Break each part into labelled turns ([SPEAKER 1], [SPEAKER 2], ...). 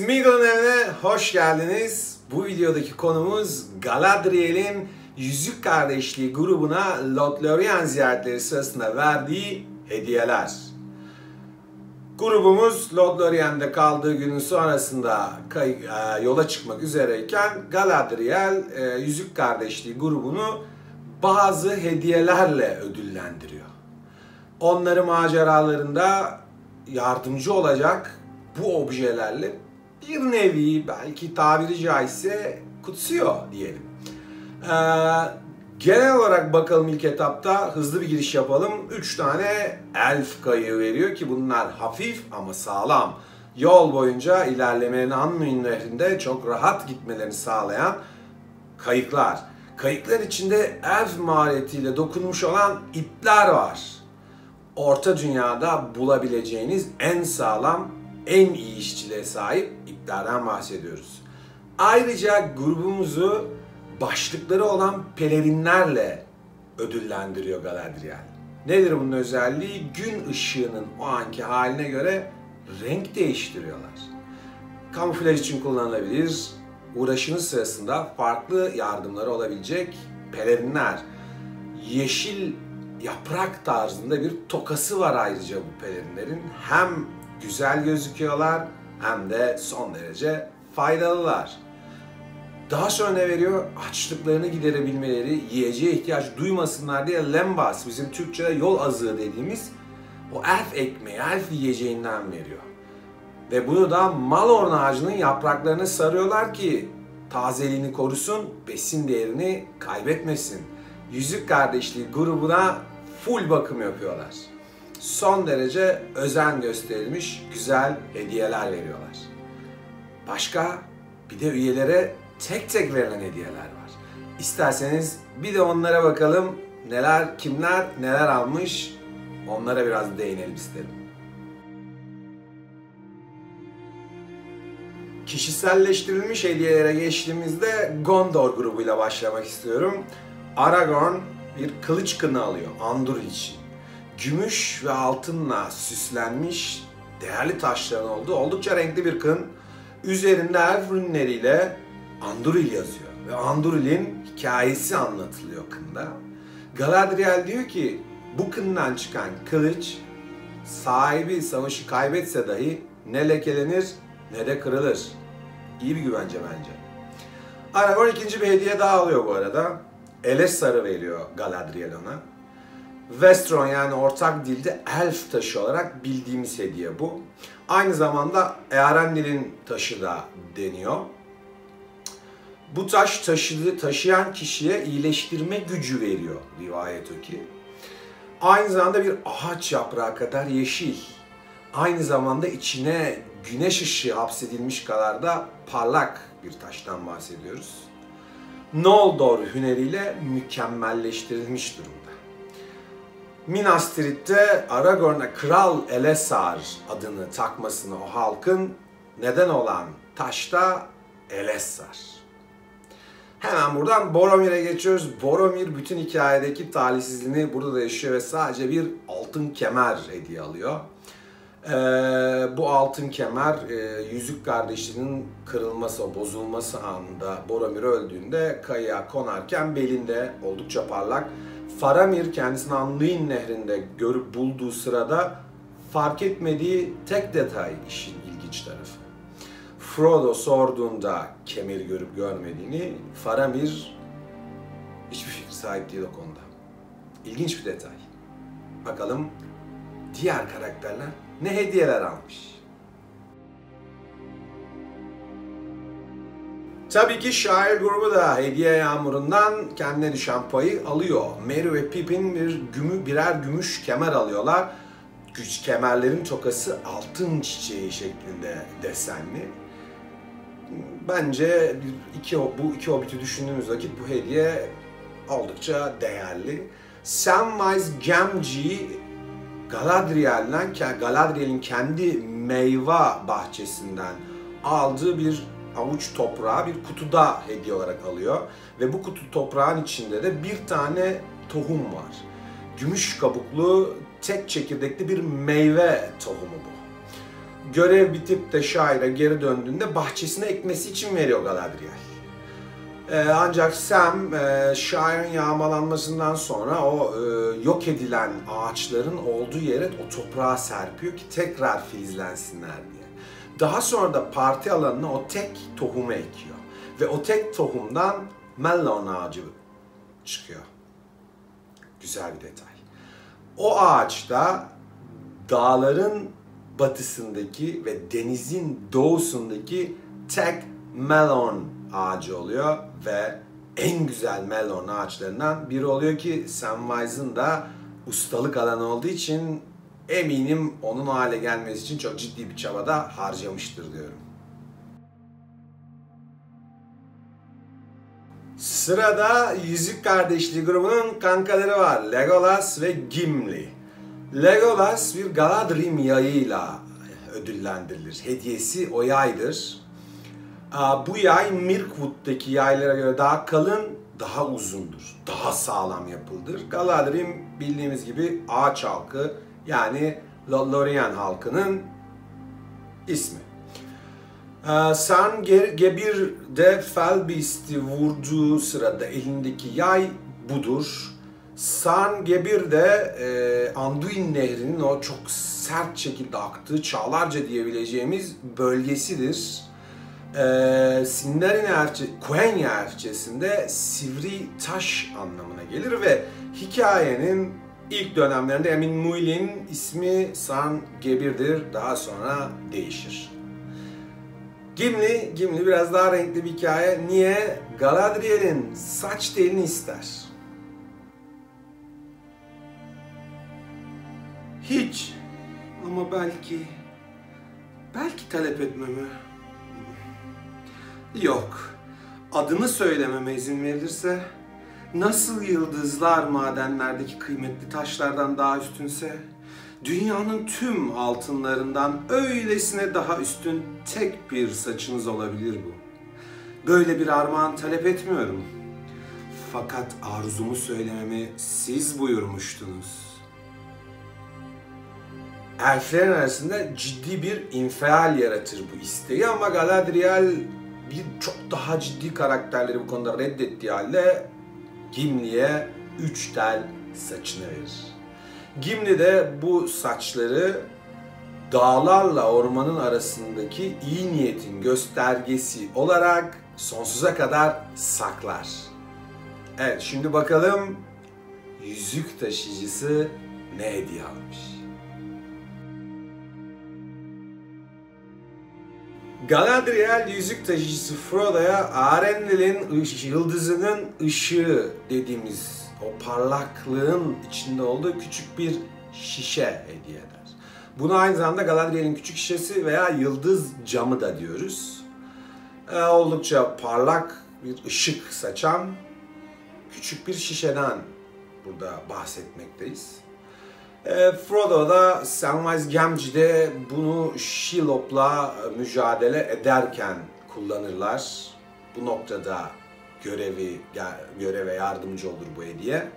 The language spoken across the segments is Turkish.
[SPEAKER 1] Smeagol'un evine hoş geldiniz. Bu videodaki konumuz Galadriel'in Yüzük Kardeşliği grubuna Lothlorien ziyaretleri sırasında verdiği hediyeler. Grubumuz Lothlorien'de kaldığı günün sonrasında yola çıkmak üzereyken Galadriel Yüzük Kardeşliği grubunu bazı hediyelerle ödüllendiriyor. Onları maceralarında yardımcı olacak bu objelerle bir nevi, belki tabiri caizse kutsuyor diyelim. Genel olarak bakalım, ilk etapta hızlı bir giriş yapalım. 3 tane elf kayığı veriyor ki bunlar hafif ama sağlam. Yol boyunca ilerlemenin Anduin Nehri'nde çok rahat gitmelerini sağlayan kayıklar. Kayıklar içinde elf mahiyetiyle dokunmuş olan ipler var. Orta Dünya'da bulabileceğiniz en sağlam, en iyi işçiliğe sahip iplerden bahsediyoruz. Ayrıca grubumuzu başlıkları olan pelerinlerle ödüllendiriyor Galadriel. Nedir bunun özelliği? Gün ışığının o anki haline göre renk değiştiriyorlar. Kamuflaj için kullanılabilir, uğraşınız sırasında farklı yardımları olabilecek pelerinler. Yeşil yaprak tarzında bir tokası var ayrıca bu pelerinlerin. Hem güzel gözüküyorlar hem de son derece faydalılar. Daha sonra ne veriyor? Açlıklarını giderebilmeleri, yiyeceğe ihtiyaç duymasınlar diye lembas, bizim Türkçe'de yol azığı dediğimiz o elf ekmeği, elf yiyeceğinden veriyor. Ve bunu da Malorn ağacının yapraklarına sarıyorlar ki tazeliğini korusun, besin değerini kaybetmesin. Yüzük Kardeşliği grubuna full bakım yapıyorlar. Son derece özen gösterilmiş güzel hediyeler veriyorlar. Başka bir de üyelere tek tek verilen hediyeler var. İsterseniz bir de onlara bakalım, kimler neler almış, onlara biraz değinelim isterim. Kişiselleştirilmiş hediyelere geçtiğimizde Gondor grubuyla başlamak istiyorum. Aragorn bir kılıç kını alıyor Andúril için. Gümüş ve altınla süslenmiş değerli taşların olduğu oldukça renkli bir kın. Üzerinde elf rünleriyle Andúril yazıyor ve Andúril'in hikayesi anlatılıyor kında. Galadriel diyor ki bu kından çıkan kılıç sahibi savaşı kaybetse dahi ne lekelenir ne de kırılır. İyi bir güvence bence. Aragorn ikinci bir hediye daha alıyor bu arada. Elessar'ı veriyor Galadriel ona. Westron, yani ortak dilde elf taşı olarak bildiğimiz hediye bu. Aynı zamanda Eärendil'in taşı da deniyor. Bu taş taşıyan kişiye iyileştirme gücü veriyor rivayet o ki. Aynı zamanda bir ağaç yaprağı kadar yeşil. Aynı zamanda içine güneş ışığı hapsedilmiş kadar da parlak bir taştan bahsediyoruz. Noldor hüneriyle mükemmelleştirilmiş durumda. Minas Tirith'te Aragorn'a Kral Elessar adını takmasını o halkın neden olan taşta Elessar. Hemen buradan Boromir'e geçiyoruz. Boromir bütün hikayedeki talihsizliğini burada da yaşıyor ve sadece bir altın kemer hediye alıyor. Bu altın kemer Yüzük Kardeşliği'nin kırılması, bozulması anında Boromir öldüğünde kayığa konarken belinde oldukça parlak. Faramir kendisini Anduin Nehri'nde görüp bulduğu sırada fark etmediği tek detay işin ilginç tarafı. Frodo sorduğunda kemeri görüp görmediğini, Faramir hiçbir fikir sahip değil o konuda. İlginç bir detay. Bakalım diğer karakterler ne hediyeler almış? Tabii ki şair grubu da hediye yağmurundan kendine düşen payı alıyor. Merry ve Pippin birer gümüş kemer alıyorlar. Kemerlerin tokası altın çiçeği şeklinde desenli. Bence bu iki hobbiti düşündüğümüz vakit bu hediye oldukça değerli. Samwise Gamgee Galadriel'in kendi meyve bahçesinden aldığı bir avuç toprağı bir kutuda hediye olarak alıyor. Ve bu kutu toprağın içinde de bir tane tohum var. Gümüş kabuklu, tek çekirdekli bir meyve tohumu bu. görev bitip de şaire geri döndüğünde bahçesine ekmesi için veriyor Galadriel. Ancak Sam şairin yağmalanmasından sonra o yok edilen ağaçların olduğu yere o toprağa serpiyor ki tekrar filizlensinler diye. Daha sonra da parti alanına o tek tohumu ekiyor. Ve o tek tohumdan melon ağacı çıkıyor. Güzel bir detay. O ağaçta dağların batısındaki ve denizin doğusundaki tek melon ağacı oluyor ve en güzel melon ağaçlarından biri oluyor ki Samwise'ın da ustalık alanı olduğu için eminim onun o hale gelmesi için çok ciddi bir çabada harcamıştır diyorum. Sırada Yüzük Kardeşliği grubunun kankaları var. Legolas ve Gimli. Legolas bir Galadrim yayıyla ödüllendirilir. Hediyesi o yaydır. Bu yay Mirkwood'daki yaylara göre daha kalın, daha uzundur. Daha sağlam yapıldır. Galadrim bildiğimiz gibi ağaç halkı yani Lothlorien halkının ismi. Sanggebir de Felbeast'i vurduğu sırada elindeki yay budur. Sanggebir de Anduin Nehri'nin o çok sert şekilde aktığı çağlarca diyebileceğimiz bölgesidir. Quenya erçesinde sivri taş anlamına gelir ve hikayenin ilk dönemlerinde Emin Muil'in ismi Sanggebir'dir. Daha sonra değişir. Gimli biraz daha renkli bir hikaye. Niye? Galadriel'in saç telini ister. Hiç. Ama belki talep etmeme. Yok. Adını söylememe izin verilirse, nasıl yıldızlar madenlerdeki kıymetli taşlardan daha üstünse, dünyanın tüm altınlarından öylesine daha üstün tek bir saçınız olabilir bu. Böyle bir armağan talep etmiyorum. Fakat arzumu söylememi siz buyurmuştunuz. Elflerin arasında ciddi bir infial yaratır bu isteği ama Galadriel çok daha ciddi karakterleri bu konuda reddettiği halde Gimli'ye 3 tel saçını verir. Gimli de bu saçları dağlarla ormanın arasındaki iyi niyetin göstergesi olarak sonsuza kadar saklar. Evet, şimdi bakalım yüzük taşıyıcısı ne hediye almış? Galadriel yüzük taşıyıcısı Frodo'ya Arendil'in yıldızının ışığı dediğimiz o parlaklığın içinde olduğu küçük bir şişe hediye eder. Buna aynı zamanda Galadriel'in küçük şişesi veya yıldız camı da diyoruz. Oldukça parlak bir ışık saçan küçük bir şişeden burada bahsetmekteyiz. Frodo da Samwise Gamgee'de bunu Shelob'la mücadele ederken kullanırlar. Bu noktada göreve yardımcı olur bu hediye.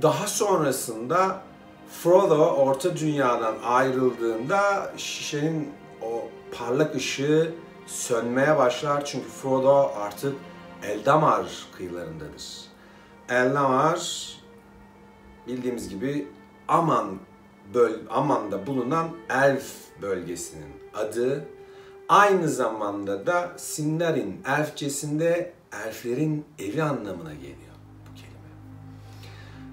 [SPEAKER 1] Daha sonrasında Frodo Orta Dünya'dan ayrıldığında şişenin o parlak ışığı sönmeye başlar. Çünkü Frodo artık Eldamar kıyılarındadır. Eldamar bildiğimiz gibi Aman'da bulunan Elf bölgesinin adı. Aynı zamanda da Sindarin Elfçesinde elflerin evi anlamına geliyor bu kelime.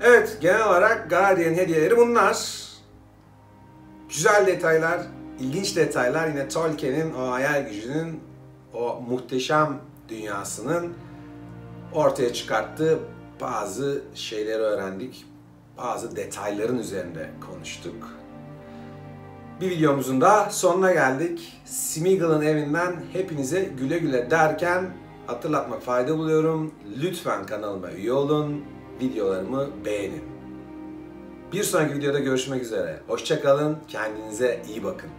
[SPEAKER 1] Evet, genel olarak Galadriel'in hediyeleri bunlar. Güzel detaylar, ilginç detaylar. Yine Tolkien'in o hayal gücünün, o muhteşem dünyasının ortaya çıkarttığı bazı şeyleri öğrendik. Bazı detayların üzerinde konuştuk. Bir videomuzun da sonuna geldik. Smeagol'ın evinden hepinize güle güle derken hatırlatmak fayda buluyorum. Lütfen kanalıma üye olun, videolarımı beğenin. Bir sonraki videoda görüşmek üzere. Hoşça kalın, kendinize iyi bakın.